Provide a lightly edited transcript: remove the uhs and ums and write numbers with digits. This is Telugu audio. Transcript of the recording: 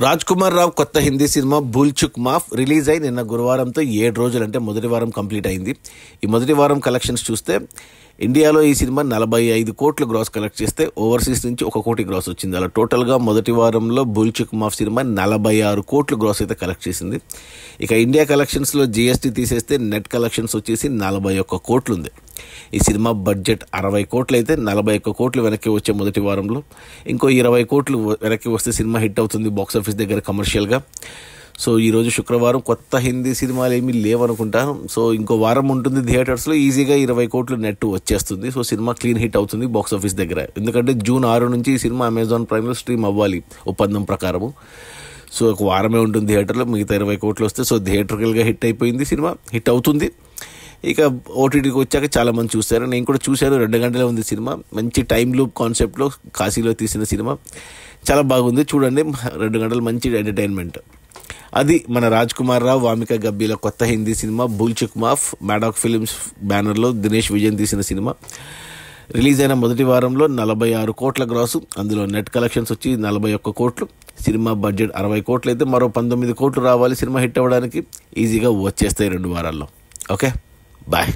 రాజ్ కుమార్ రావు కొత్త హిందీ సినిమా భూల్ చుక్ మాఫ్ రిలీజ్ అయి నిన్న గురువారంతో 7 రోజులు అంటే మొదటి వారం కంప్లీట్ అయింది. ఈ మొదటి వారం కలెక్షన్స్ చూస్తే ఇండియాలో ఈ సినిమా 45 కోట్లు గ్రాస్ కలెక్ట్ చేస్తే ఓవర్సీస్ నుంచి 1 కోటి గ్రాస్ వచ్చింది. అలా టోటల్గా మొదటి వారంలో భూల్ చుక్ మాఫ్ సినిమా 46 కోట్లు గ్రాస్ అయితే కలెక్ట్ చేసింది. ఇక ఇండియా కలెక్షన్స్లో జీఎస్టీ తీసేస్తే నెట్ కలెక్షన్స్ వచ్చేసి 41 కోట్లు ఉంది. ఈ సినిమా బడ్జెట్ 60 కోట్లు అయితే 41 కోట్లు వెనక్కి వచ్చే మొదటి వారంలో ఇంకో 20 కోట్లు వెనక్కి వస్తే సినిమా హిట్ అవుతుంది బాక్స్ ఆఫీస్ దగ్గర కమర్షియల్గా. సో ఈరోజు శుక్రవారం కొత్త హిందీ సినిమాలు ఏమీ లేవనుకుంటాను. సో ఇంకో వారం ఉంటుంది థియేటర్స్లో, ఈజీగా 20 కోట్లు నెట్ వచ్చేస్తుంది. సో సినిమా క్లీన్ హిట్ అవుతుంది బాక్స్ ఆఫీస్ దగ్గర. ఎందుకంటే జూన్ 6 నుంచి ఈ సినిమా అమెజాన్ ప్రైమ్లో స్ట్రీమ్ అవ్వాలి ఒప్పందం ప్రకారము. సో ఒక వారమే ఉంటుంది థియేటర్లో, మిగతా 20 కోట్లు వస్తే సో థియేటర్కల్గా హిట్ అయిపోయింది, సినిమా హిట్ అవుతుంది. ఇక ఓటీటీకి వచ్చాక చాలామంది చూస్తారు, నేను కూడా చూశాను. 2 గంటలే ఉంది సినిమా. మంచి టైం లూప్ కాన్సెప్ట్లో కాశీలో తీసిన సినిమా, చాలా బాగుంది, చూడండి. 2 గంటలు మంచి ఎంటర్టైన్మెంట్. అది మన రాజ్ కుమార్ రావు, వామిక గబ్బీల కొత్త హిందీ సినిమా భూల్ చుక్ మాఫ్. మ్యాడాక్ ఫిల్మ్స్ బ్యానర్లో దినేష్ విజయన్ తీసిన సినిమా. రిలీజ్ అయిన మొదటి వారంలో 46 కోట్ల గ్రాసు, అందులో నెట్ కలెక్షన్స్ వచ్చి 41 కోట్లు. సినిమా బడ్జెట్ 60 కోట్లు అయితే మరో 19 కోట్లు రావాలి సినిమా హిట్ అవ్వడానికి. ఈజీగా వచ్చేస్తాయి 2 వారాల్లో. Okay, bye.